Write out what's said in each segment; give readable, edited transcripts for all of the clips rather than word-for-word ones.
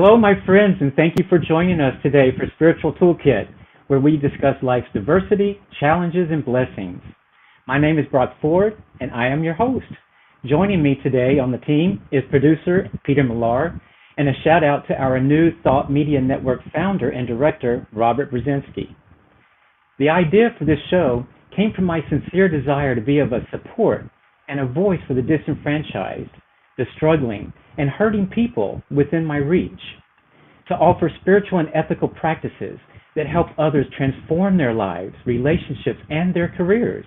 Hello, my friends, and thank you for joining us today for Spiritual Toolkit, where we discuss life's diversity, challenges, and blessings. My name is Brock Ford, and I am your host. Joining me today on the team is producer Peter Millar, and a shout out to our new Thought Media Network founder and director, Robert Brzezinski. The idea for this show came from my sincere desire to be of a support and a voice for the disenfranchised, the struggling, and hurting people within my reach, to offer spiritual and ethical practices that help others transform their lives, relationships, and their careers.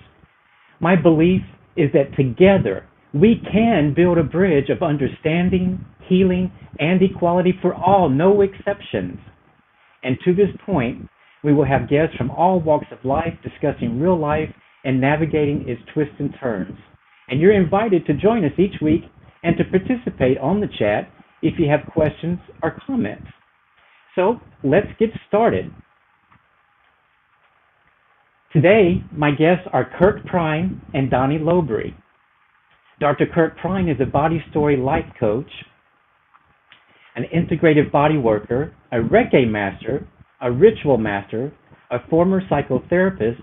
My belief is that together we can build a bridge of understanding, healing, and equality for all, no exceptions. And to this point, we will have guests from all walks of life discussing real life and navigating its twists and turns. And you're invited to join us each week and to participate on the chat if you have questions or comments. So let's get started. Today, my guests are Kirk Prine and Donnie Lowbury. Dr. Kirk Prine is a body story life coach, an integrative body worker, a Reiki master, a ritual master, a former psychotherapist,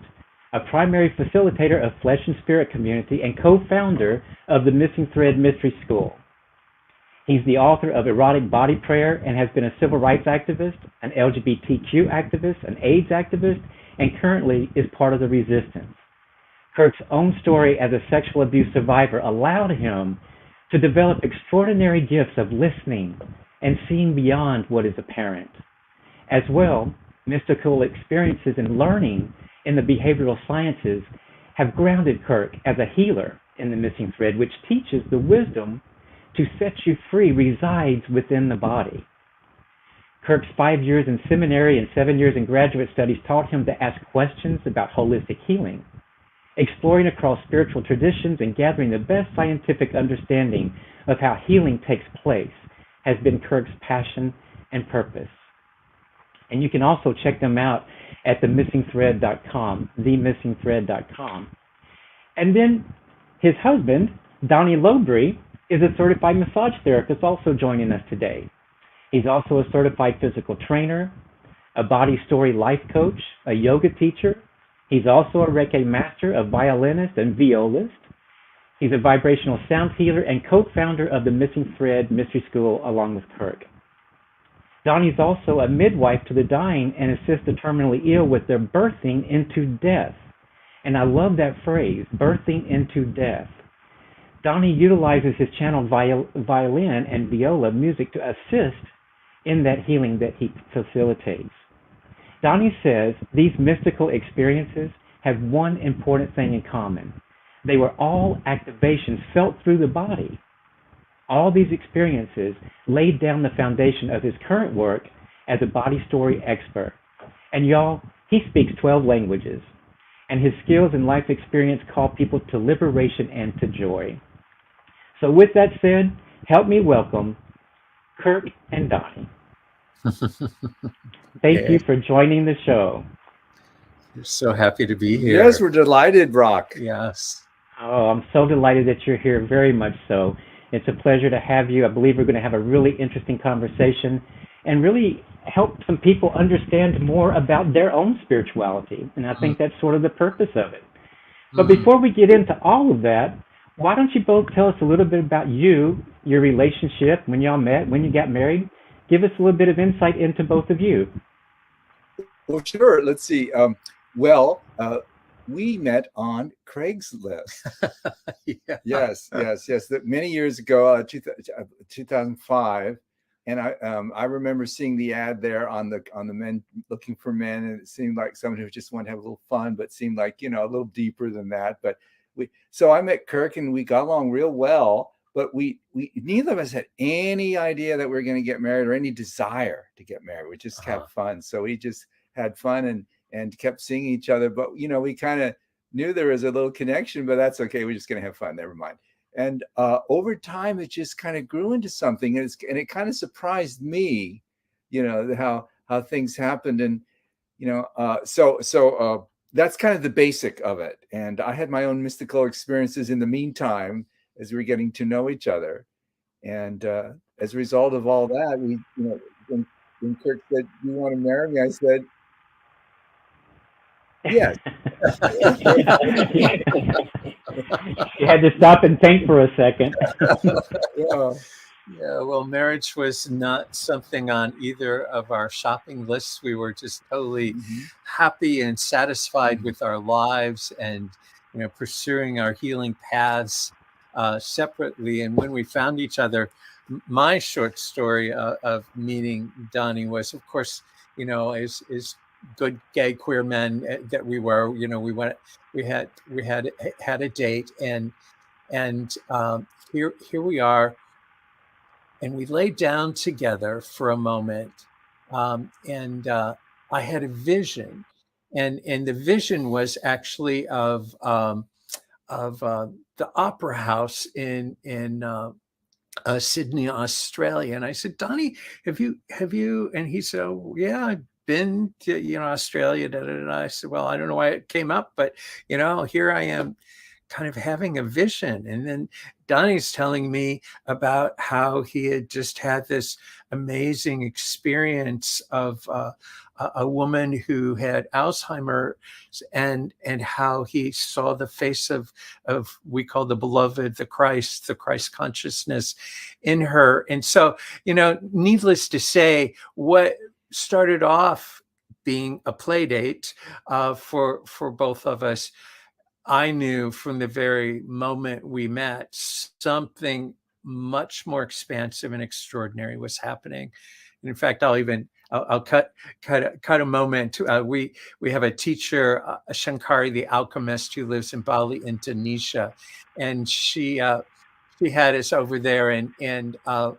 a primary facilitator of Flesh and Spirit Community, and co-founder of the Missing Thread Mystery School. He's the author of Erotic Body Prayer and has been a civil rights activist, an LGBTQ activist, an AIDS activist, and currently is part of the resistance. Kirk's own story as a sexual abuse survivor allowed him to develop extraordinary gifts of listening and seeing beyond what is apparent. As well, mystical experiences and learning in the behavioral sciences have grounded Kirk as a healer in the Missing Thread, which teaches the wisdom to set you free resides within the body. Kirk's 5 years in seminary and 7 years in graduate studies taught him to ask questions about holistic healing. Exploring across spiritual traditions and gathering the best scientific understanding of how healing takes place has been Kirk's passion and purpose. And you can also check them out at themissingthread.com, themissingthread.com. And then his husband, Donnie Lowbury, is a certified massage therapist also joining us today. He's also a certified physical trainer, a body story life coach, a yoga teacher. He's also a Reiki master, a violinist and violist. He's a vibrational sound healer and co-founder of the Missing Thread Mystery School along with Kirk. Donnie's also a midwife to the dying and assists the terminally ill with their birthing into death. And I love that phrase, birthing into death. Donnie utilizes his channeled violin and viola music to assist in that healing that he facilitates. Donnie says these mystical experiences have one important thing in common. They were all activations felt through the body. All these experiences laid down the foundation of his current work as a body story expert. And y'all, he speaks 12 languages, and his skills and life experience call people to liberation and to joy. So with that said, help me welcome Kirk and Donnie. Thank you for joining the show. We're so happy to be here. Yes, we're delighted, Brock. Yes. Oh, I'm so delighted that you're here, very much so. It's a pleasure to have you. I believe we're going to have a really interesting conversation and really help some people understand more about their own spirituality. And I think that's sort of the purpose of it. But before we get into all of that, why don't you both tell us a little bit about you, your relationship, when y'all met, when you got married? Give us a little bit of insight into both of you. Well, sure. Let's see. We met on Craigslist. Yeah. Yes. That many years ago, 2005, and I remember seeing the ad there on the men looking for men, and it seemed like someone who just wanted to have a little fun, but seemed like a little deeper than that. But so I met Kirk, and we got along real well. But we neither of us had any idea that we were going to get married or any desire to get married. We just had fun. So we just had fun and kept seeing each other. But, we kind of knew there was a little connection, but that's okay. We're just going to have fun. Never mind. And over time, it just kind of grew into something. And it kind of surprised me, how things happened. And, so that's kind of the basic of it. And I had my own mystical experiences in the meantime, as we were getting to know each other. And as a result of all that, we when Kirk said, "You want to marry me?" I said, "Yes." You had to stop and think for a second. Yeah. Yeah, well, marriage was not something on either of our shopping lists. We were just totally Mhm. happy and satisfied Mhm. with our lives, and pursuing our healing paths separately. And when we found each other, my short story of meeting Donnie was, of course, is good gay queer men that we were. We had a date, and here we are, and we laid down together for a moment, and I had a vision, and the vision was actually of the opera house in Sydney, Australia. And I said, Donnie, have you? And he said, oh, yeah, I've been to Australia. Da, da, da. I said, well, I don't know why it came up, but here I am, kind of having a vision. And then Donnie's telling me about how he had just had this amazing experience of a woman who had Alzheimer's, and how he saw the face of we call the beloved, the Christ consciousness in her. And so, needless to say, what started off being a play date for both of us, I knew from the very moment we met, something much more expansive and extraordinary was happening. And in fact, I'll cut a moment. We have a teacher, Shankari the alchemist, who lives in Bali, Indonesia, and she had us over there, and while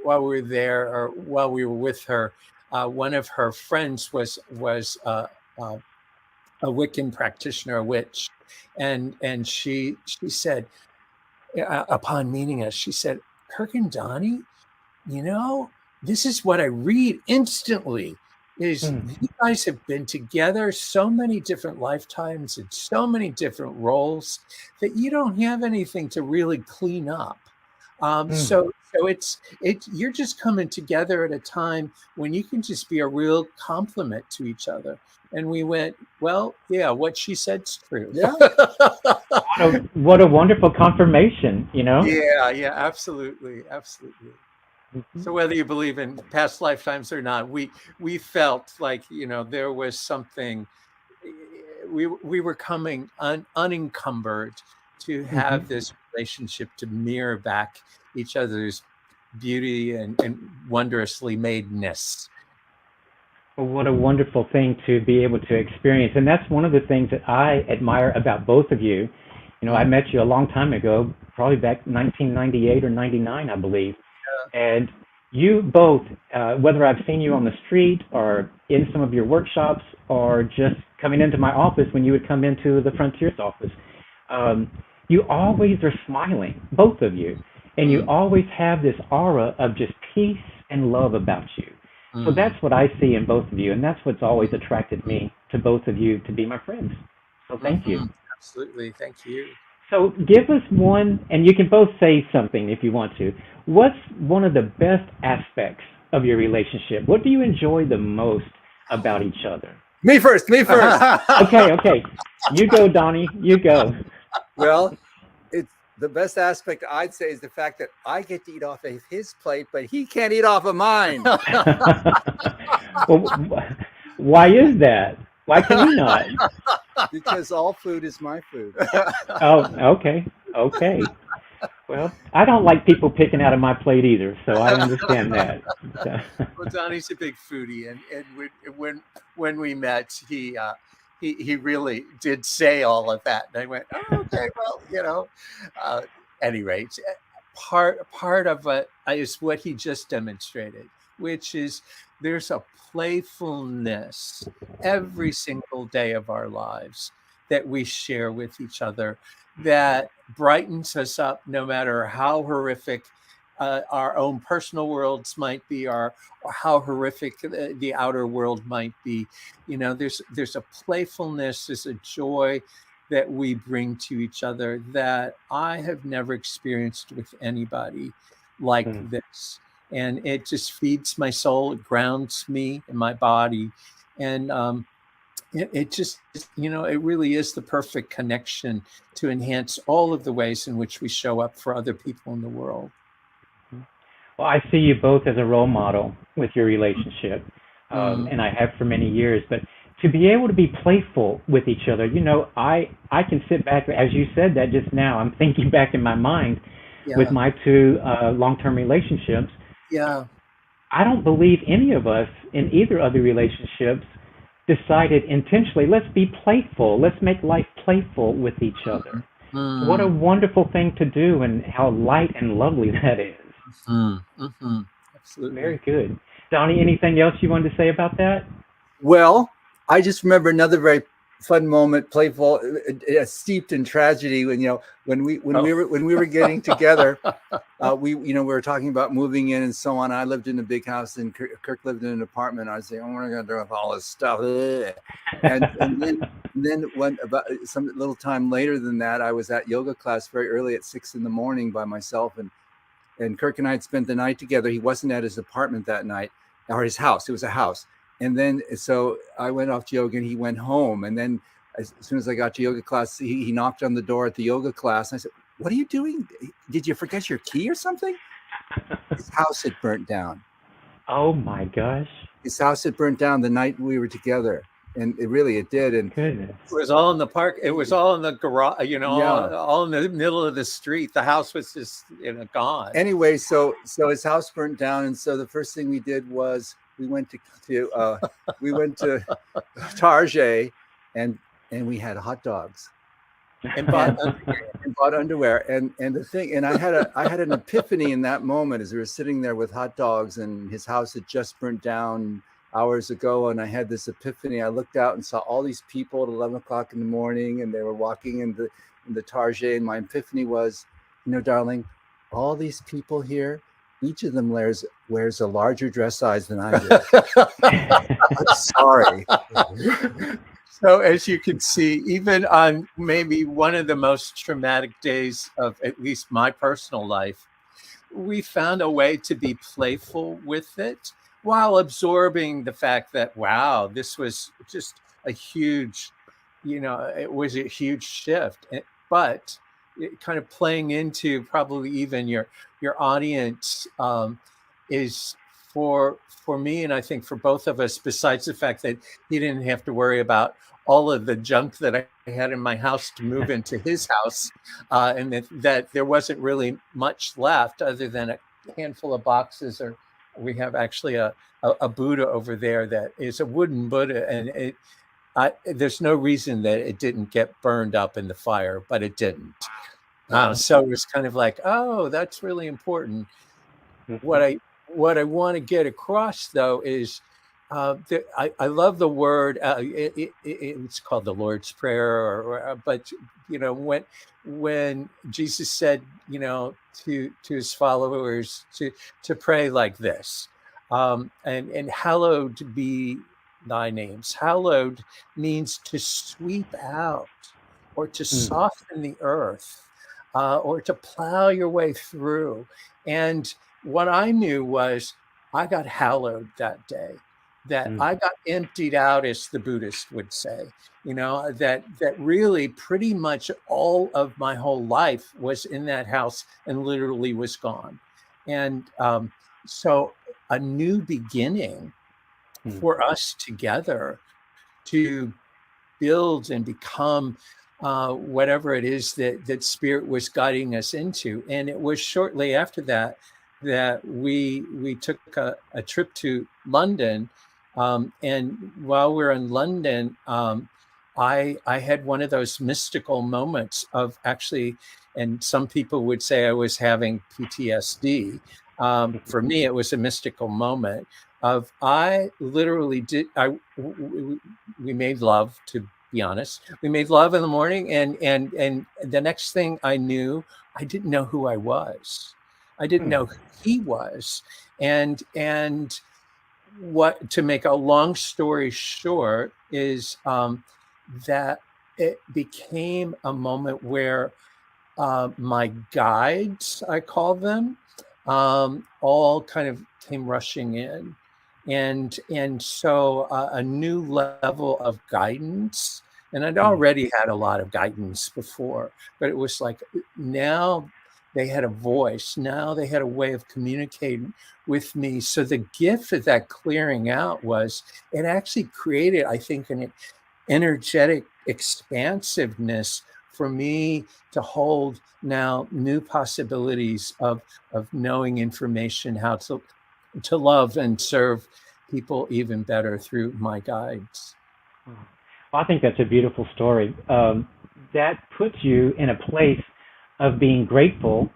we were there, or while we were with her, one of her friends was a Wiccan practitioner, a witch, and she said, upon meeting us, she said, Kirk and Donnie, this is what I read instantly, is Hmm. you guys have been together so many different lifetimes and so many different roles that you don't have anything to really clean up. Hmm. So you're just coming together at a time when you can just be a real compliment to each other. And we went, well, yeah, what she said's true. Yeah. What a wonderful confirmation, Yeah, absolutely. Mhm. So whether you believe in past lifetimes or not, we felt like, there was something, we were coming unencumbered to Mhm. have this relationship to mirror back each other's beauty and wondrously madeness. Well, what a wonderful thing to be able to experience. And that's one of the things that I admire about both of you. I met you a long time ago, probably back 1998 or 99, I believe. And you both, whether I've seen you on the street or in some of your workshops or just coming into my office when you would come into the Frontiers office, you always are smiling, both of you. And you always have this aura of just peace and love about you. So Mm. that's what I see in both of you. And that's what's always attracted me to both of you to be my friends. So thank you. Mhm. Absolutely. Thank you. So give us one, and you can both say something if you want to. What's one of the best aspects of your relationship? What do you enjoy the most about each other? Me first. Okay. You go, Donnie. You go. Well, it's the best aspect, I'd say, is the fact that I get to eat off of his plate, but he can't eat off of mine. Well, why is that? Why can he not? Because all food is my food. Oh, okay. Well, I don't like people picking out of my plate either, so I understand that. Well, Donnie's a big foodie, and when we met, he really did say all of that, and I went, oh, okay, well, any rate, part of it is what he just demonstrated, which is there's a playfulness every single day of our lives that we share with each other that brightens us up, no matter how horrific our own personal worlds might be, or how horrific the outer world might be. There's a playfulness, there's a joy that we bring to each other that I have never experienced with anybody like Hmm. this. and it just feeds my soul. It grounds me in my body, and it just, it really is the perfect connection to enhance all of the ways in which we show up for other people in the world. Well, I see you both as a role model with your relationship, and I have for many years. But to be able to be playful with each other, I can sit back, as you said that just now. I'm thinking back in my mind with Yeah, my two long-term relationships. yeah. I don't believe any of us in either of the relationships decided intentionally, let's be playful, let's make life playful with each other. What a Mm, wonderful thing to do, and how light and lovely that is. absolutely. Very good. Donnie, anything else you wanted to say about that? Well, I just remember another very fun moment, playful, steeped in tragedy. When we were getting together, we were talking about moving in and so on. I lived in a big house, and Kirk lived in an apartment. I was saying, "Oh, what are we gonna do with all this stuff?" And then when about some little time later than that, I was at yoga class very early at 6 a.m. by myself, and Kirk and I had spent the night together. He wasn't at his apartment that night, or his house. It was a house. And then so I went off to yoga, and he went home. And then as soon as I got to yoga class, he knocked on the door at the yoga class. And I said, "What are you doing? Did you forget your key or something?" His house had burnt down. Oh my gosh. His house had burnt down the night we were together. And it did. And Goodness. It was all in the park. It was all in the garage, yeah. all in the middle of the street. The house was just, gone. Anyway, so his house burnt down, and so the first thing we did was we went to Target, and we had hot dogs And bought and bought underwear. And the thing, and I had an epiphany in that moment as we were sitting there with hot dogs, and his house had just burnt down hours ago, and I had this epiphany. I looked out and saw all these people at 11 o'clock in the morning, and they were walking in the Target, and my epiphany was, darling, all these people here, each of them wears a larger dress size than I do. I'm sorry. So as you can see, even on maybe one of the most traumatic days of at least my personal life, we found a way to be playful with it while absorbing the fact that, wow, this was just a huge, it was a huge shift. But it kind of playing into probably even your audience is for me, and I think for both of us, besides the fact that he didn't have to worry about all of the junk that I had in my house to move into his house, and that there wasn't really much left other than a handful of boxes, or we have actually a Buddha over there that is a wooden Buddha, and there's no reason that it didn't get burned up in the fire, but it didn't. So it was kind of like, oh, that's really important. What I want to get across, though, is I love the word. It's called the Lord's Prayer, but when Jesus said, to his followers to pray like this, and hallowed be thy names. Hallowed means to sweep out, or to soften the earth, or to plow your way through. And what I knew was I got hallowed that day, that I got emptied out, as the Buddhist would say, that really pretty much all of my whole life was in that house and literally was gone. And so a new beginning for us together to build and become whatever it is that Spirit was guiding us into. And it was shortly after that we took a trip to London. And while we were in London, I had one of those mystical moments of actually, and some people would say I was having PTSD. For me, it was a mystical moment of I literally we made love, to be honest. We made love in the morning, and the next thing I knew, I didn't know who I was. I didn't know who he was. And what, to make a long story short, is that it became a moment where my guides, I call them, all kind of came rushing in. And so a new level of guidance, and I'd already had a lot of guidance before, but it was like now they had a voice, now they had a way of communicating with me. So the gift of that clearing out was, it actually created, I think, an energetic expansiveness for me to hold now new possibilities of knowing information, how to love and serve people even better through my guides. Well, I think that's a beautiful story. That puts you in a place of being grateful,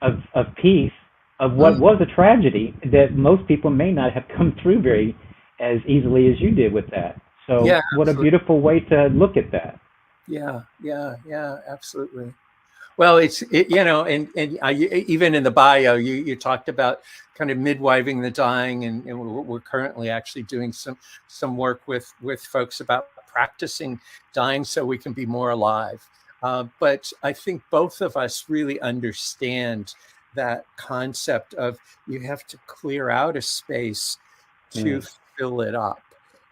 of peace, of what was a tragedy that most people may not have come through very as easily as you did with that. So Yeah, what a absolutely. beautiful way to look at that. Yeah, absolutely. Well, and even in the bio, you talked about kind of midwiving the dying, and we're currently actually doing some work with folks about practicing dying so we can be more alive. But I think both of us really understand that concept of you have to clear out a space to fill it up.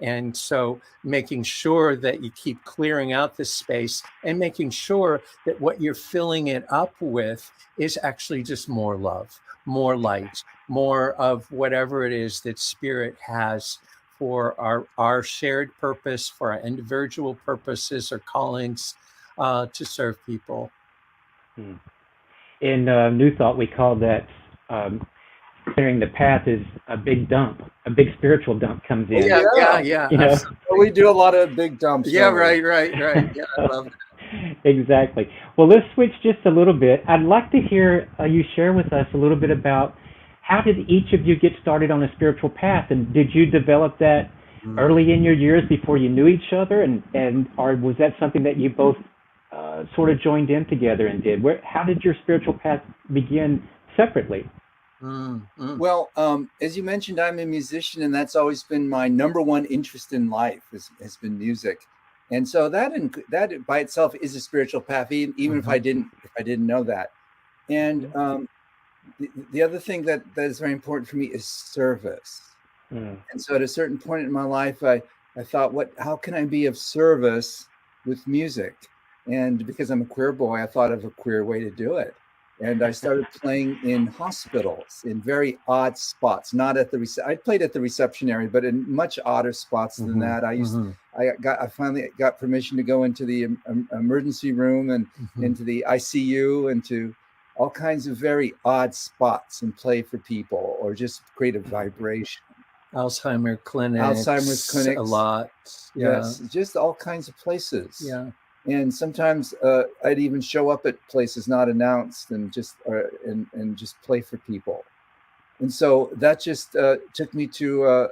And so making sure that you keep clearing out the space and making sure that what you're filling it up with is actually just more love, more light, more of whatever it is that spirit has for our shared purpose, for our individual purposes or callings, to serve people. In New Thought, we call that clearing the path is a big dump. A big spiritual dump comes in. Yeah. You know? We do a lot of big dumps. Yeah, don't we? right. Yeah, I love it. Exactly. Well, let's switch just a little bit. I'd like to hear you share with us a little bit about how did each of you get started on a spiritual path, and did you develop that early in your years before you knew each other, and or was that something that you both sort of joined in together and did? How did your spiritual path begin separately? Well, as you mentioned, I'm a musician, and that's always been my number one interest in life has been music, and so that by itself is a spiritual path, even if I didn't know that. And the other thing that is very important for me is service. And so at a certain point in my life, I thought, how can I be of service with music? And because I'm a queer boy, I thought of a queer way to do it. And I started playing in hospitals in very odd spots, not at I played at the reception area, but in much odder spots than that. I finally got permission to go into the emergency room and into the ICU and to all kinds of very odd spots and play for people or just create a vibration. Alzheimer's clinics, a lot. Yes, just all kinds of places. Yeah. And sometimes I'd even show up at places not announced and just play for people. And so that just took me to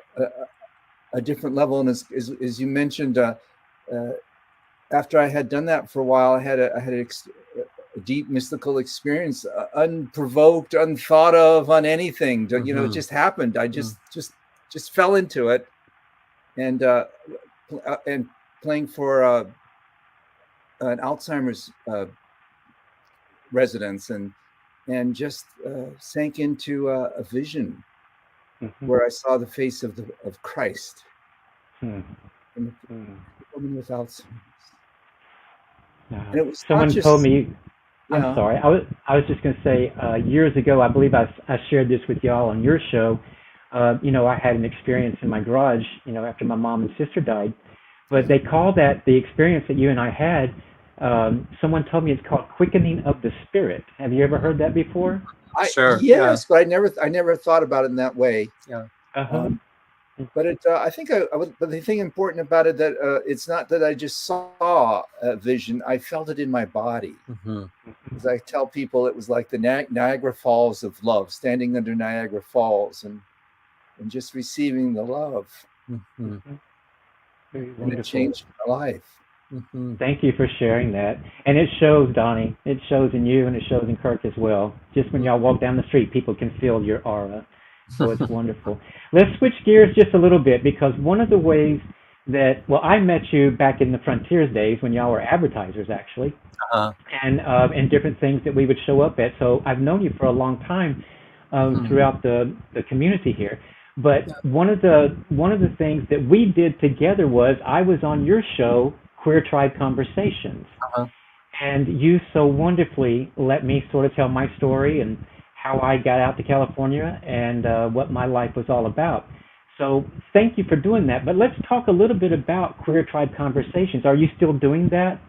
a different level. And as you mentioned, after I had done that for a while, I had a deep mystical experience, unprovoked, unthought of, on anything. It just happened. I just fell into it, and playing for an Alzheimer's residence, and just sank into a vision where I saw the face of Christ in the woman with Alzheimer's. And it was someone told me. I'm Yeah. sorry. I was just going to say years ago, I believe I shared this with y'all on your show. I had an experience in my garage, after my mom and sister died. But they call that the experience that you and I had. Someone told me it's called quickening of the spirit. Have you ever heard that before? Sure. Yes, but I never thought about it in that way. Yeah. But I think but the thing important about it that it's not that I just saw a vision. I felt it in my body. As I tell people, it was like the Niagara Falls of love, standing under Niagara Falls and just receiving the love. And it changed my life. Thank you for sharing that. And it shows, Donnie. It shows in you, and it shows in Kirk as well. Just when y'all walk down the street, people can feel your aura. So it's wonderful. Let's switch gears just a little bit, because one of the ways that, I met you back in the Frontiers days when y'all were advertisers, actually, and different things that we would show up at. So I've known you for a long time. Mhm. throughout the community here. But one of the things that we did together was I was on your show, Queer Tribe Conversations, Uh-huh. and you so wonderfully let me sort of tell my story and how I got out to California and what my life was all about. So thank you for doing that. But let's talk a little bit about Queer Tribe Conversations. Are you still doing that?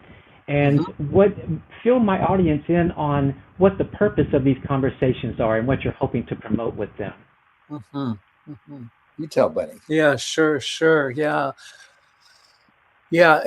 And Mhm. what fill my audience in on what the purpose of these conversations are and what you're hoping to promote with them. Mhm. Mhm. You tell, Bunny. Yeah, sure, sure. Yeah. Yeah,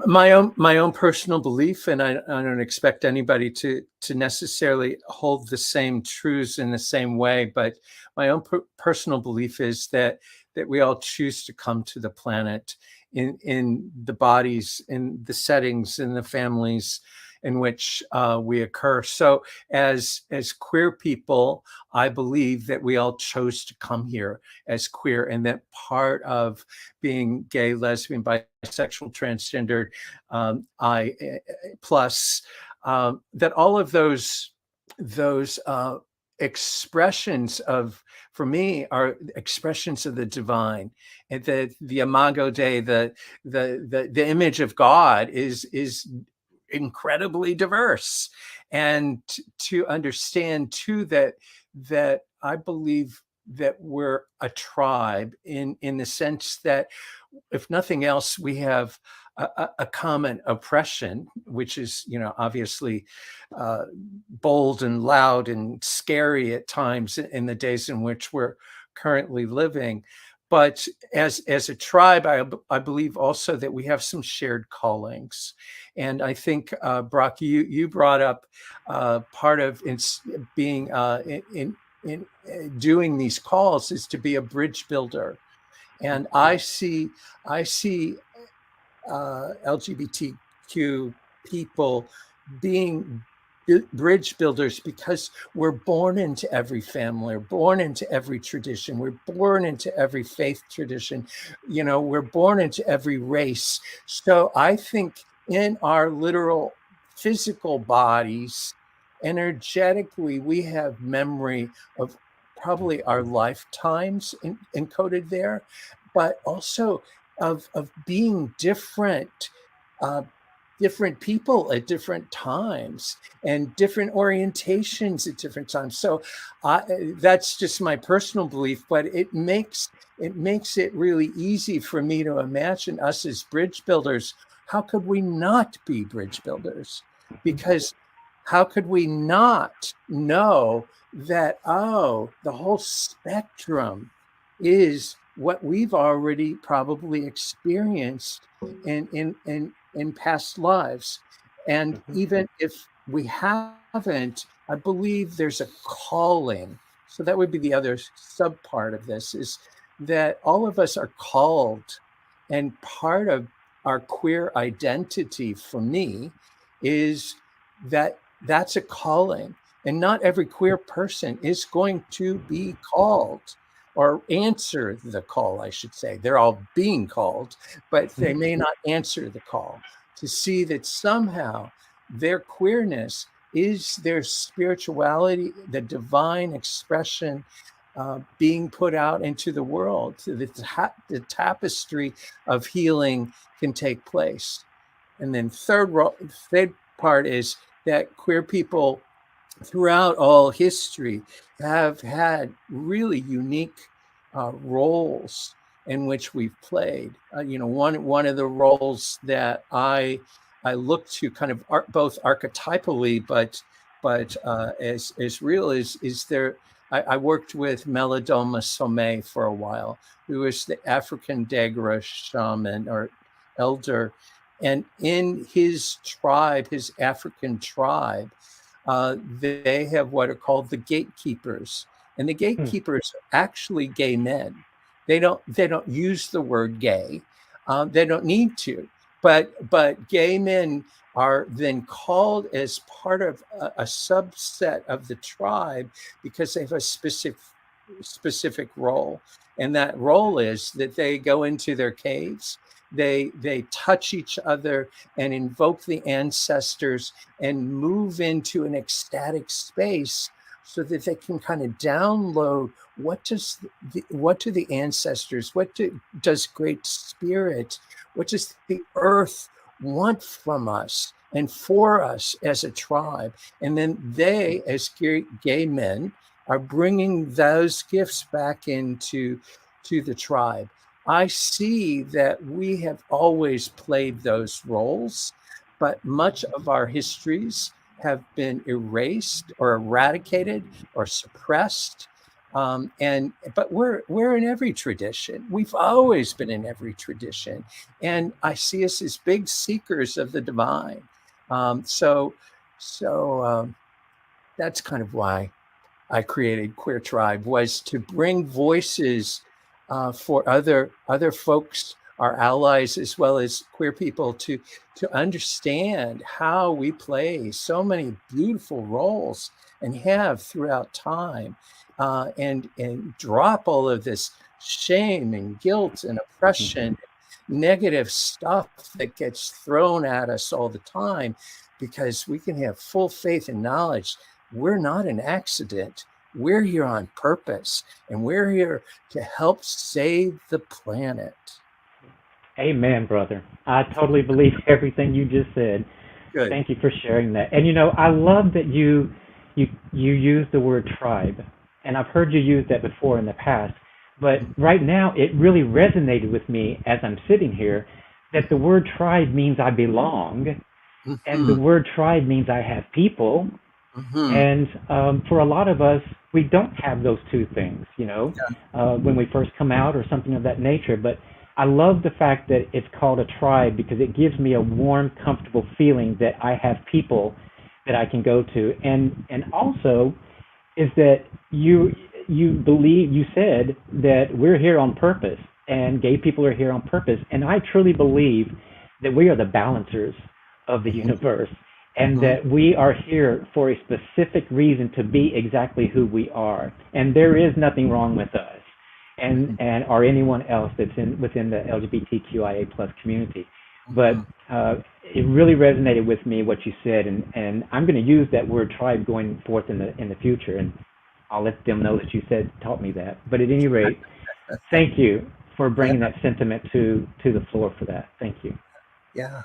my own personal belief, and I don't expect anybody to necessarily hold the same truths in the same way, but my own personal belief is that we all choose to come to the planet in the bodies, in the settings, in the families in which we occur. So as queer people, I believe that we all chose to come here as queer, and that part of being gay, lesbian, bisexual, transgendered, I plus, that all of those expressions of, for me, are expressions of the divine, and the imago Dei, the image of God is incredibly diverse, and to understand too that I believe that we're a tribe in the sense that, if nothing else, we have a common oppression, which is, obviously bold and loud and scary at times in the days in which we're currently living. But as a tribe, I believe also that we have some shared callings. And I think, Brock, you brought up part of being in doing these calls is to be a bridge builder. And I see LGBTQ people being bridge builders, because we're born into every family, we're born into every tradition, we're born into every faith tradition, we're born into every race. So I think in our literal physical bodies, energetically, we have memory of probably our lifetimes encoded there, but also of being uh, different people at different times, and different orientations at different times. So that's just my personal belief, but it makes it really easy for me to imagine us as bridge builders. How could we not be bridge builders? Because how could we not know that, oh, the whole spectrum is what we've already probably experienced in past lives. And Mhm. even if we haven't, I believe there's a calling. So that would be the other sub part of this, is that all of us are called, and part of our queer identity, for me, is that's a calling. And not every queer person is going to be called or answer the call, I should say. They're all being called, but they may not answer the call, to see that somehow their queerness is their spirituality, the divine expression being put out into the world, so that the tapestry of healing can take place. And then third part is that queer people throughout all history have had really unique roles in which we've played. One of the roles that I look to kind of both archetypally, but as real, is there. I worked with Melodoma Somé for a while, who is the African Dagra shaman or elder, and in his tribe, his African tribe, they have what are called the gatekeepers, and the Hmm. gatekeepers are actually gay men. They don't use the word gay. They don't need to, but gay men are then called as part of a subset of the tribe, because they have a specific role, and that role is that they go into their caves, they touch each other and invoke the ancestors, and move into an ecstatic space so that they can kind of download what do the ancestors, does Great Spirit, what does the earth want from us and for us as a tribe. And then they, as gay men, are bringing those gifts back into the tribe. I see that we have always played those roles, but much of our histories have been erased or eradicated or suppressed. But we're in every tradition. We've always been in every tradition, and I see us as big seekers of the divine. So that's kind of why I created Queer Tribe, was to bring voices for other folks, our allies, as well as queer people, to understand how we play so many beautiful roles and have throughout time, and drop all of this shame and guilt and oppression, negative stuff that gets thrown at us all the time, because we can have full faith and knowledge. We're not an accident. We're here on purpose, and we're here to help save the planet. Amen, brother. I totally believe everything you just said. Good. Thank you for sharing that. And I love that you use the word tribe, and I've heard you use that before in the past. But right now, it really resonated with me as I'm sitting here that the word tribe means I belong, and the word tribe means I have people. And for a lot of us, we don't have those two things, when we first come out or something of that nature. But I love the fact that it's called a tribe, because it gives me a warm, comfortable feeling that I have people that I can go to. And also is that you said that we're here on purpose, and gay people are here on purpose. And I truly believe that we are the balancers of the universe, and that we are here for a specific reason to be exactly who we are. And there is nothing wrong with us and or anyone else that's within the LGBTQIA plus community. But it really resonated with me what you said, and I'm going to use that word tribe going forth in the future, and I'll let them know that you taught me that. But at any rate, thank you for bringing that sentiment to the floor for that. Thank you. Yeah.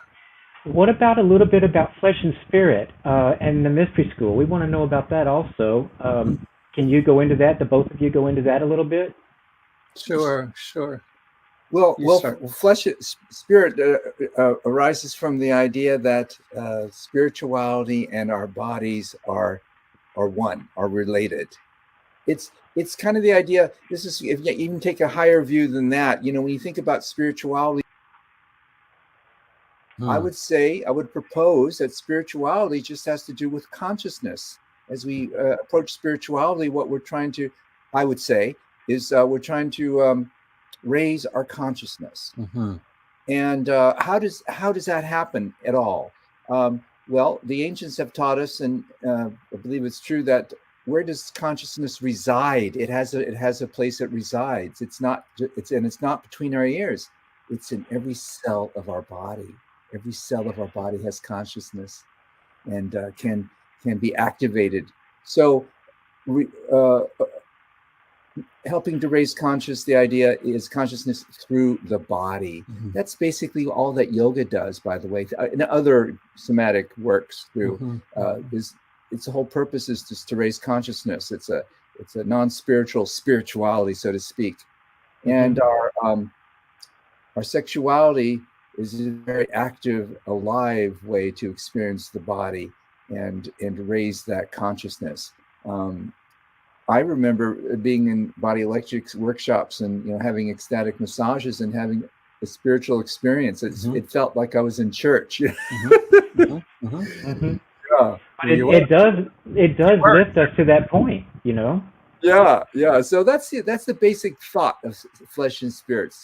What about a little bit about Flesh and Spirit and the Mystery School? We want to know about that also. Can you go into that? The both of you go into that a little bit? Sure. Well, Flesh Spirit arises from the idea that spirituality and our bodies are one, are related. It's kind of the idea. This is, if you even take a higher view than that, when you think about spirituality, I would propose that spirituality just has to do with consciousness. As we approach spirituality, what we're trying to, I would say, is we're trying to raise our consciousness. And how does that happen at all? Well, the ancients have taught us, and I believe it's true, that where does consciousness reside? It has a place it resides. It's not between our ears. It's in every cell of our body. Every cell of our body has consciousness and can be activated. So helping to raise the idea is consciousness through the body. That's basically all that yoga does, by the way, and other somatic works through. Its whole purpose is just to raise consciousness. It's a non-spiritual spirituality, so to speak. And our sexuality is a very active, alive way to experience the body and raise that consciousness. I remember being in body electrics workshops and having ecstatic massages and having a spiritual experience. It felt like I was in church. Yeah. But it does lift us to that point, Yeah. So that's the basic thought of Flesh and Spirit.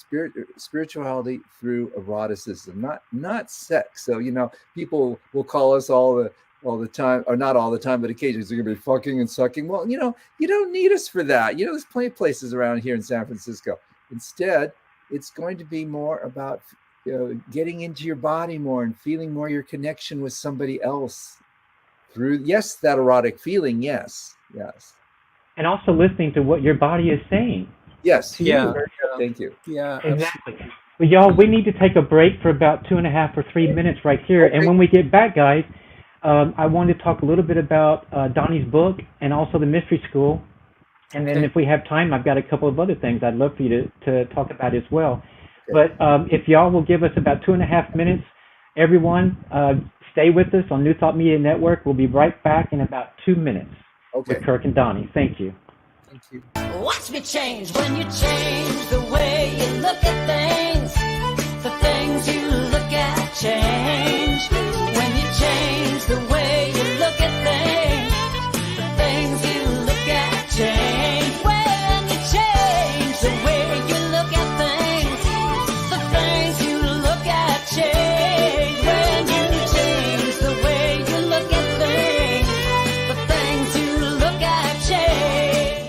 Spirituality through eroticism, not sex. So people will call us all the time, or not all the time, but occasionally they're gonna be fucking and sucking. Well, you don't need us for that. There's plenty of places around here in San Francisco. Instead, it's going to be more about getting into your body more and feeling more your connection with somebody else through, yes, that erotic feeling, yes, Yes. and also listening to what your body is saying Yes. to Yeah. you. Very good. Thank you. Yeah. Absolutely. Exactly. Well, y'all, we need to take a break for about 2.5 or 3 minutes right here. And Okay. when we get back, guys, I wanted to talk a little bit about Donnie's book and also the Mystery School. And then Okay. if we have time, I've got a couple of other things I'd love for you to talk about as well. Okay. But if y'all will give us about 2.5 minutes, everyone, stay with us on New Thought Media Network. We'll be right back in about 2 minutes Okay. with Kirk and Donnie. Thank you. Thank you. Watch me change when you change the way you look at things. The things you look at change. When you change the way you look at things, the things you look at change. When you change the way you look at things, the things you look at change. When you change the way you look at things, the things you look at change.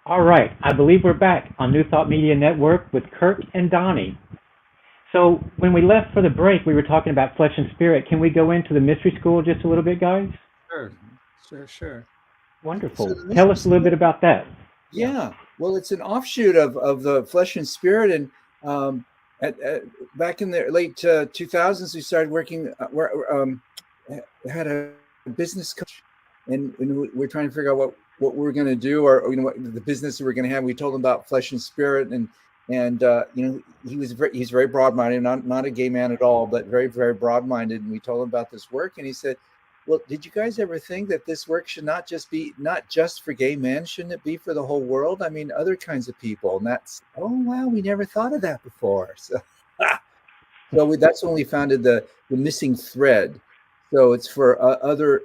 All right, I believe we're back on New Thought Media Network with Kirk and Donnie. So when we left for the break, we were talking about flesh and spirit. Can we go into the Mystery School just a little bit, guys? Sure. Wonderful. So the Tell Mystery us a little bit about that. Yeah. Well, it's an offshoot of the Flesh and Spirit, and back in the late 2000s, we started working. Had a business coach, and we're trying to figure out what we're going to do, or what the business that we're going to have. We told him about Flesh and Spirit, and he's very broad-minded, not a gay man at all, but very, very broad-minded. And we told him about this work, and he said, well, did you guys ever think that this work should not just for gay men? Shouldn't it be for the whole world? I mean, other kinds of people. And that's, oh, wow, we never thought of that before. So, that's when we founded the Missing Thread. So it's for other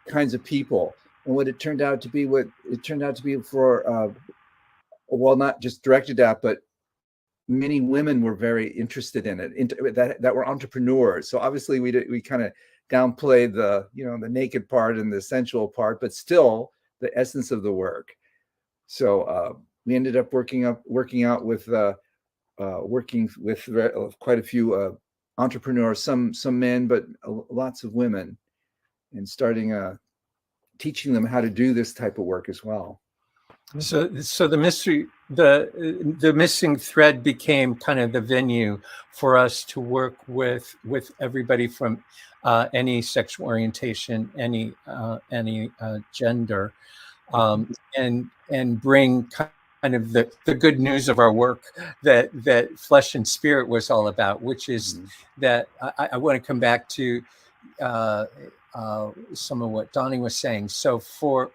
kinds of people. And what it turned out to be for, well, not just directed at, but many women were very interested in it, that were entrepreneurs. So obviously we kind of downplay the naked part and the sensual part, but still the essence of the work. So we ended up working out with quite a few entrepreneurs, some men, but lots of women, and starting teaching them how to do this type of work as well. So the Missing Thread became kind of the venue for us to work with everybody from any sexual orientation, any gender, and bring kind of the good news of our work that Flesh and Spirit was all about, which is that I want to come back to, some of what Donnie was saying. So for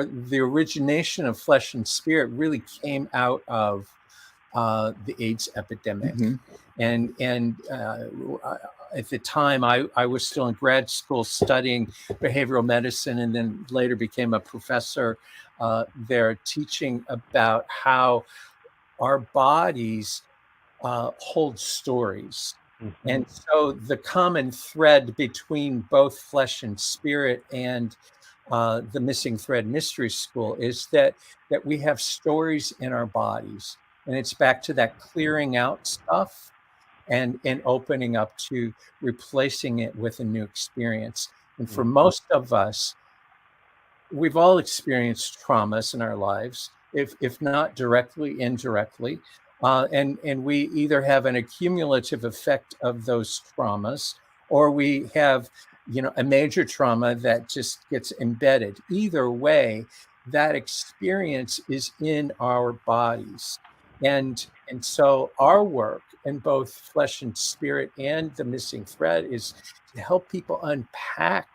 the origination of flesh and spirit really came out of the AIDS epidemic. Mhm. And at the time, I was still in grad school studying behavioral medicine, and then later became a professor there, teaching about how our bodies hold stories. Mhm. And so the common thread between both flesh and spirit and the Missing Thread Mystery School is that we have stories in our bodies, and it's back to that clearing out stuff and opening up to replacing it with a new experience. And for most of us, we've all experienced traumas in our lives, if not directly, indirectly. And we either have an accumulative effect of those traumas, or we have, a major trauma that just gets embedded. Either way, that experience is in our bodies. And so our work in both flesh and spirit and the missing thread is to help people unpack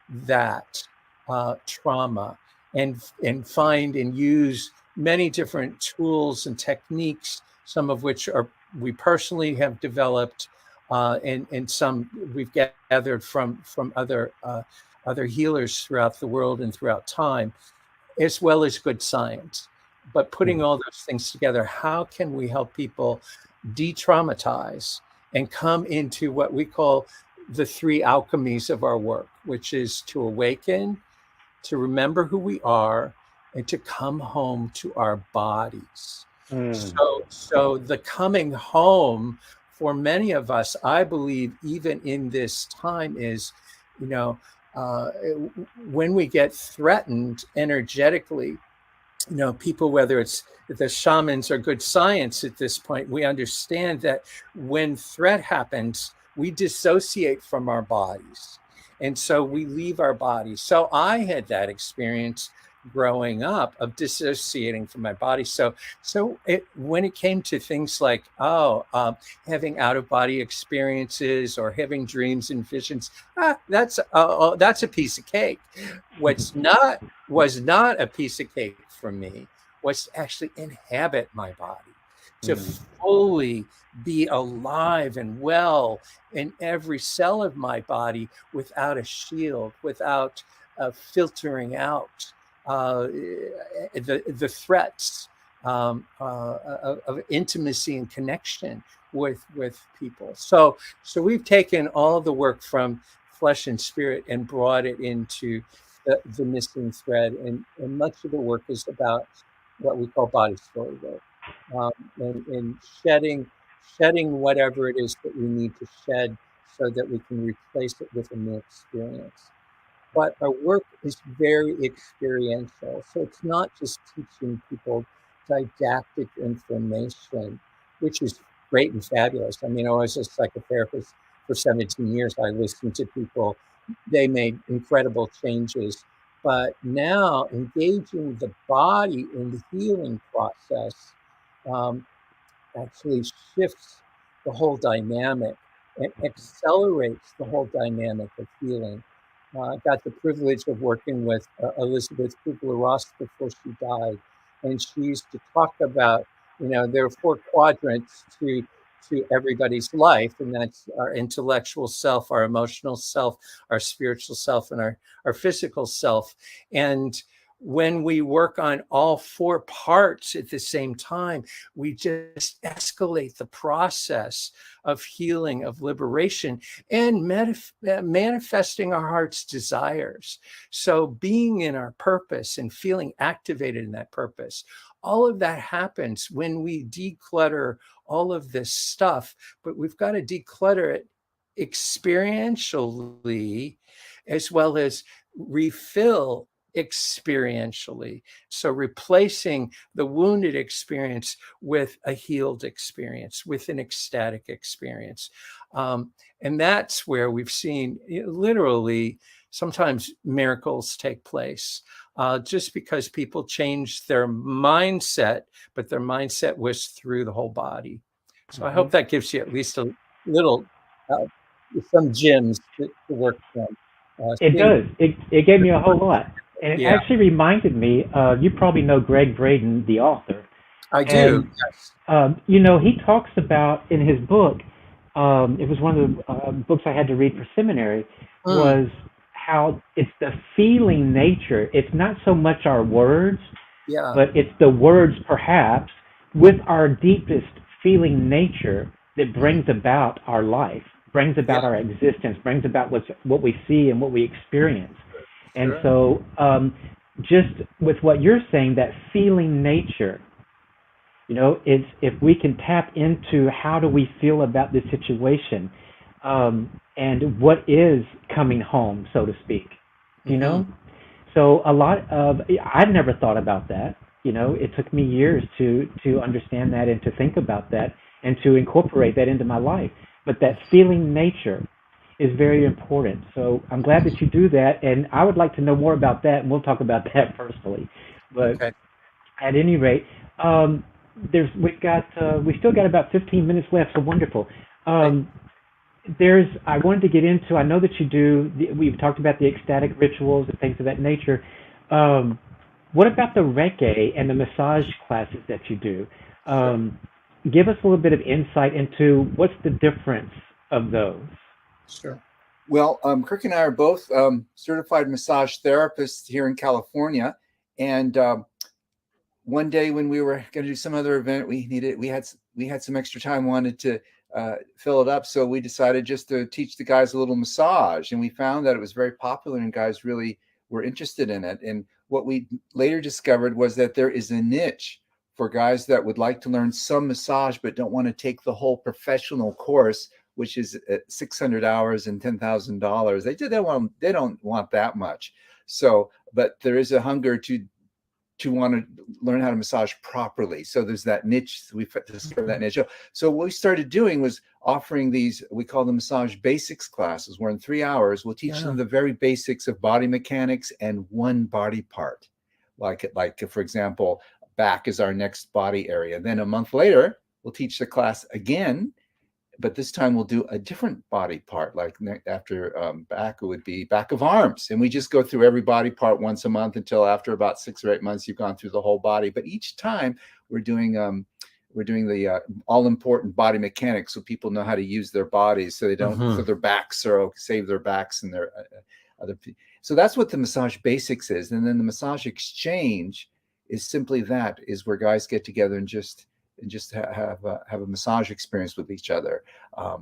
that trauma and find and use many different tools and techniques, some of which we personally have developed, and some we've gathered from other healers throughout the world and throughout time, as well as good science. But putting all those things together, how can we help people de-traumatize and come into what we call the three alchemies of our work, which is to awaken, to remember who we are, and to come home to our bodies. So the coming home for many of us, I believe, even in this time, is, when we get threatened energetically, people, whether it's the shamans or good science at this point, we understand that when threat happens, we dissociate from our bodies. And so we leave our bodies. So I had that experience growing up of dissociating from my body. So when it came to things like, having out-of-body experiences or having dreams and visions, that's a piece of cake. Was not a piece of cake for me was to actually inhabit my body, to fully be alive and well in every cell of my body without a shield, without filtering out the threats of intimacy and connection with people. So we've taken all the work from flesh and spirit and brought it into the missing thread, and much of the work is about what we call body story work, and shedding whatever it is that we need to shed so that we can replace it with a new experience. But our work is very experiential, so it's not just teaching people didactic information, which is great and fabulous. I mean, I was a psychotherapist for 17 years. I listened to people. They made incredible changes. But now engaging the body in the healing process actually shifts the whole dynamic and accelerates the whole dynamic of healing. I got the privilege of working with Elizabeth Kubler-Ross before she died. And she used to talk about, there are 4 quadrants to everybody's life, and that's our intellectual self, our emotional self, our spiritual self, and our physical self. And when we work on all 4 parts at the same time, we just escalate the process of healing, of liberation, and manifesting our heart's desires. So being in our purpose and feeling activated in that purpose, all of that happens when we declutter all of this stuff, but we've got to declutter it experientially as well as refill experientially. So replacing the wounded experience with a healed experience, with an ecstatic experience. And that's where we've seen literally sometimes miracles take place. Just because people changed their mindset, but their mindset was through the whole body. So I hope that gives you at least a little some gyms to work from. It Seeing- does. It gave me a whole lot. And it Yeah. actually reminded me, you probably know Greg Braden, the author. I do. And, Yes. he talks about in his book, it was one of the books I had to read for seminary, was how it's the feeling nature. It's not so much our words, Yeah. but it's the words perhaps with our deepest feeling nature that brings about our life, brings about our existence, brings about what we see and what we experience. And Sure. so just with what you're saying, that feeling nature, it's if we can tap into how do we feel about this situation, and what is coming home, so to speak, you know? So a lot of, I'd never thought about that. It took me years to understand that and to think about that and to incorporate that into my life. But that feeling nature is very important. So I'm glad that you do that, and I would like to know more about that, and we'll talk about that personally. But Okay. at any rate, we still got about 15 minutes left. So wonderful. I wanted to get into. I know that you do. We've talked about the ecstatic rituals and things of that nature. What about the Reiki and the massage classes that you do? Give us a little bit of insight into what's the difference of those. Sure. Well, Kirk and I are both certified massage therapists here in California, and one day when we were going to do some other event, we had some extra time, wanted to fill it up, so we decided just to teach the guys a little massage, and we found that it was very popular and guys really were interested in it. And what we later discovered was that there is a niche for guys that would like to learn some massage but don't want to take the whole professional course, which is 600 hours and $10,000. They don't want that much. So, but there is a hunger to want to learn how to massage properly. So there's that niche. We discovered that niche. So what we started doing was offering these, we call them massage basics classes, where in 3 hours, we'll teach them the very basics of body mechanics and one body part. Like for example, back is our next body area. Then a month later, we'll teach the class again, but this time we'll do a different body part. Like after back, it would be back of arms. And we just go through every body part once a month until after about 6 or 8 months, you've gone through the whole body. But each time we're doing the all important body mechanics, so people know how to use their bodies, so they don't so their backs or save their backs and their other. So that's what the massage basics is. And then the massage exchange is simply that, is where guys get together and just have a massage experience with each other.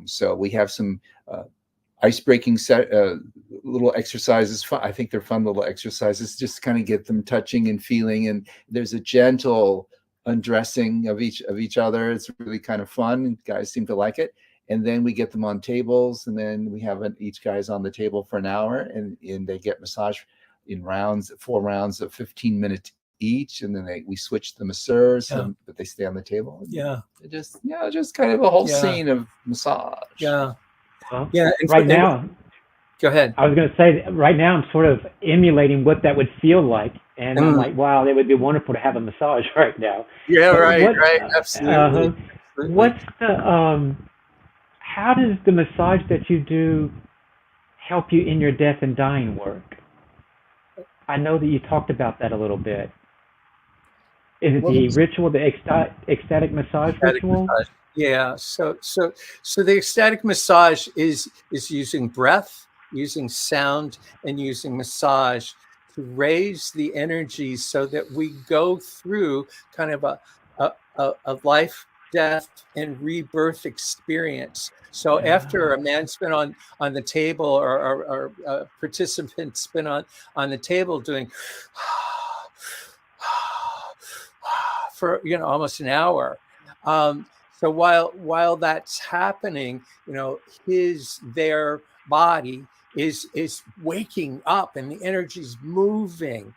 So we have some ice-breaking little exercises. I think they're fun little exercises, just kind of get them touching and feeling. And there's a gentle undressing of each other. It's really kind of fun. Guys seem to like it. And then we get them on tables, and then we have each guy's on the table for an hour, and they get massage in 4 rounds of 15 minutes each, and then we switch the masseurs, but they stay on the table. Just kind of a whole scene of massage. Well, Yeah. right now, Go ahead. I was going to say, right now I'm sort of emulating what that would feel like, and I'm like, wow, it would be wonderful to have a massage right now. Yeah, But right, absolutely. What's the how does the massage that you do help you in your death and dying work? I know that you talked about that a little bit. Is it the ritual, the ecstatic massage ritual? Massage. Yeah. So the ecstatic massage is using breath, using sound, and using massage to raise the energy so that we go through kind of a life, death, and rebirth experience. So after a man's been on the table, or a participant's been on the table doing for almost an hour. So while that's happening, their body is waking up and the energy's moving.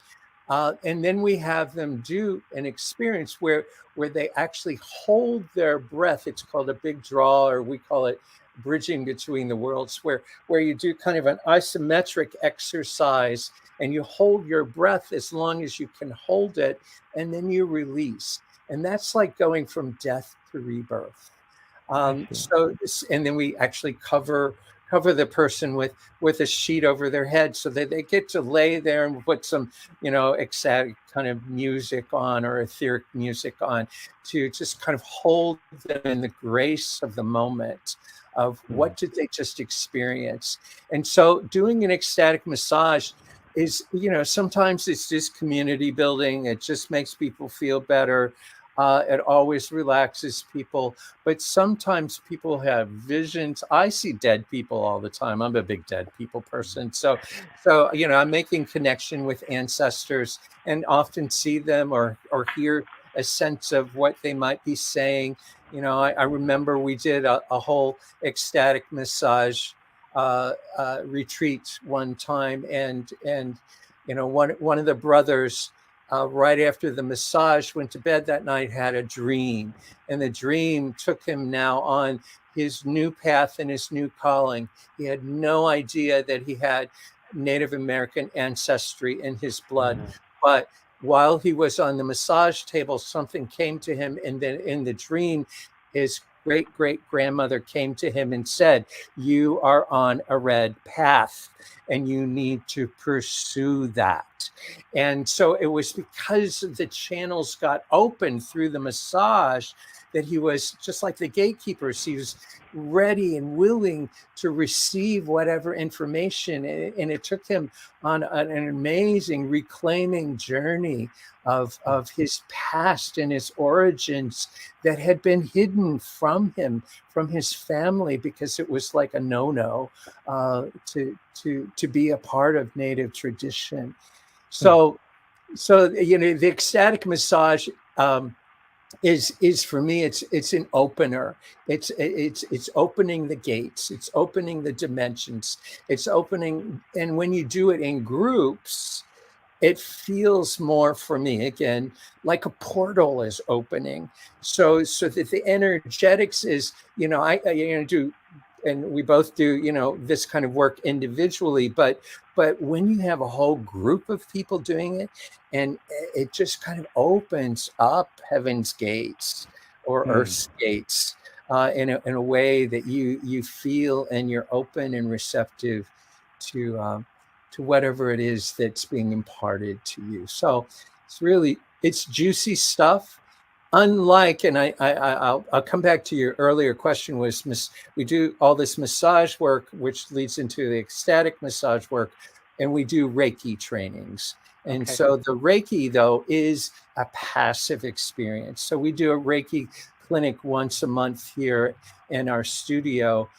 And then we have them do an experience where they actually hold their breath. It's called a big draw, or we call it bridging between the worlds, where you do kind of an isometric exercise, and you hold your breath as long as you can hold it, and then you release. And that's like going from death to rebirth. And then we actually cover cover the person with a sheet over their head so that they get to lay there and put some, ecstatic kind of music on or etheric music on to just kind of hold them in the grace of the moment of what did they just experience. And so doing an ecstatic massage is, sometimes it's just community building. It just makes people feel better. It always relaxes people, but sometimes people have visions. I see dead people all the time. I'm a big dead people person. So, I'm making connection with ancestors and often see them or hear a sense of what they might be saying. I remember we did a whole ecstatic massage retreat one time, and one of the brothers, right after the massage, went to bed that night, had a dream, and the dream took him now on his new path and his new calling. He had no idea that he had Native American ancestry in his blood, but while he was on the massage table, something came to him, and then in the dream, his great-great-grandmother came to him and said, "You are on a red path and you need to pursue that." And so it was because the channels got open through the massage that he was just like the gatekeepers. He was ready and willing to receive whatever information. And it took him on an amazing reclaiming journey of his past and his origins that had been hidden from him, from his family, because it was like a no-no to be a part of Native tradition. So the ecstatic massage is for me, it's an opener. It's opening the gates. It's opening the dimensions. It's opening, and when you do it in groups, it feels more, for me, again, like a portal is opening. So that the energetics is, I do, and we both do, this kind of work individually, but when you have a whole group of people doing it, and it just kind of opens up heaven's gates or earth's gates in a way that you feel, and you're open and receptive to whatever it is that's being imparted to you. So it's juicy stuff. Unlike, and I'll come back to your earlier question, was we do all this massage work, which leads into the ecstatic massage work, and we do Reiki trainings. And so the Reiki, though, is a passive experience. So we do a Reiki clinic once a month here in our studio.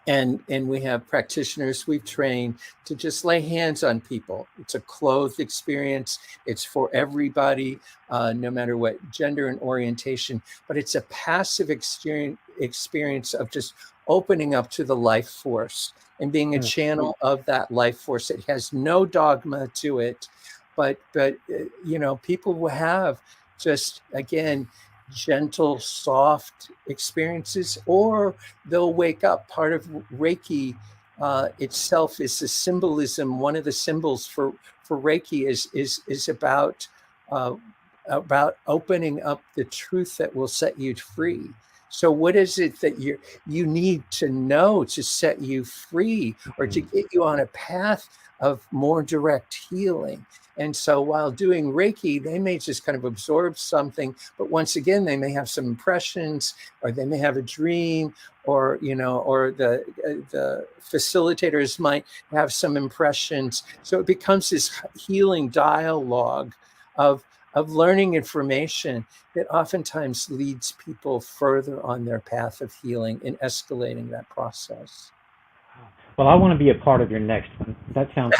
And we have practitioners we've trained to just lay hands on people. It's a clothed experience. It's for everybody, no matter what gender and orientation, but it's a passive experience of just opening up to the life force and being a channel of that life force. It has no dogma to it, but people will have just, again, gentle, soft experiences, or they'll wake up. Part of Reiki itself is the symbolism. One of the symbols for Reiki is about opening up the truth that will set you free. So what is it that you need to know to set you free, or to get you on a path of more direct healing? And so while doing Reiki, they may just kind of absorb something, but once again, they may have some impressions, or they may have a dream, or the facilitators might have some impressions. So it becomes this healing dialogue of learning information that oftentimes leads people further on their path of healing and escalating that process. Well, I want to be a part of your next one. That sounds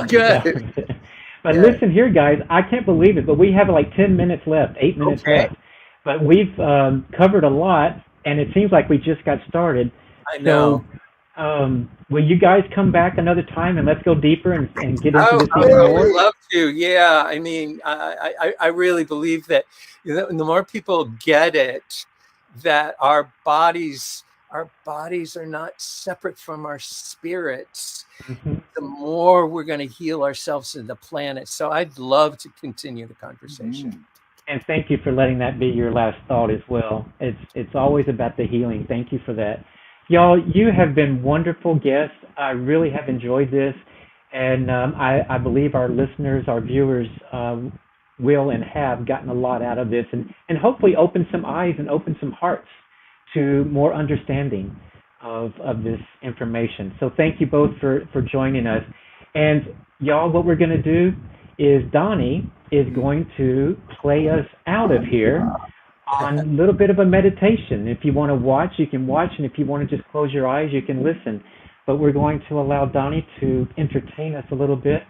good. But listen here, guys, I can't believe it, but we have like 10 minutes left, 8 minutes left. But we've covered a lot, and it seems like we just got started. I know. So, will you guys come back another time, and let's go deeper and get into this even I more? would love to. Yeah, I mean, I really believe that the more people get it, that our bodies are not separate from our spirits, the more we're going to heal ourselves and the planet. So I'd love to continue the conversation. And thank you for letting that be your last thought as well. It's always about the healing. Thank you for that. Y'all, you have been wonderful guests. I really have enjoyed this, and I believe our listeners, our viewers, will and have gotten a lot out of this, and hopefully open some eyes and open some hearts to more understanding of this information. So thank you both for joining us. And y'all, what we're going to do is Donnie is going to play us out of here on a little bit of a meditation. If you want to watch, you can watch, and if you want to just close your eyes, you can listen. But we're going to allow Donnie to entertain us a little bit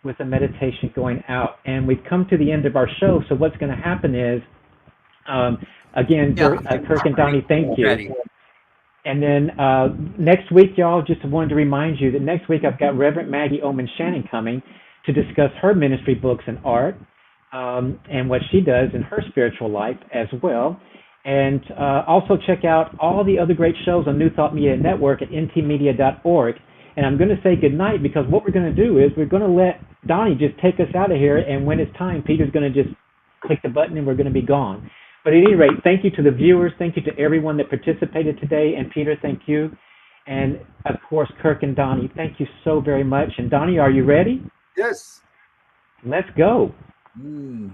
with a meditation going out. And we've come to the end of our show, so what's going to happen is, again, Yeah, Kirk and Donnie, thank you. ready. And then next week, y'all, just wanted to remind you that next week I've got Reverend Maggie Oman Shannon coming to discuss her ministry books and art, and what she does in her spiritual life as well. And also check out all the other great shows on New Thought Media Network at ntmedia.org. And I'm going to say goodnight, because what we're going to do is we're going to let Donnie just take us out of here, and when it's time, Peter's going to just click the button and we're going to be gone. But at any rate, thank you to the viewers. Thank you to everyone that participated today. And Peter, thank you. And of course, Kirk and Donnie, thank you so very much. And Donnie, are you ready? Yes. Let's go. Mm.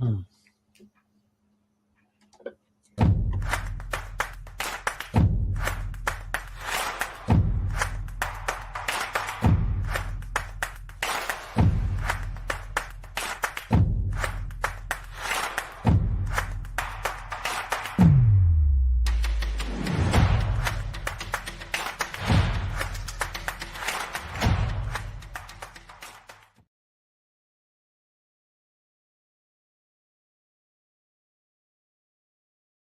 Hmm.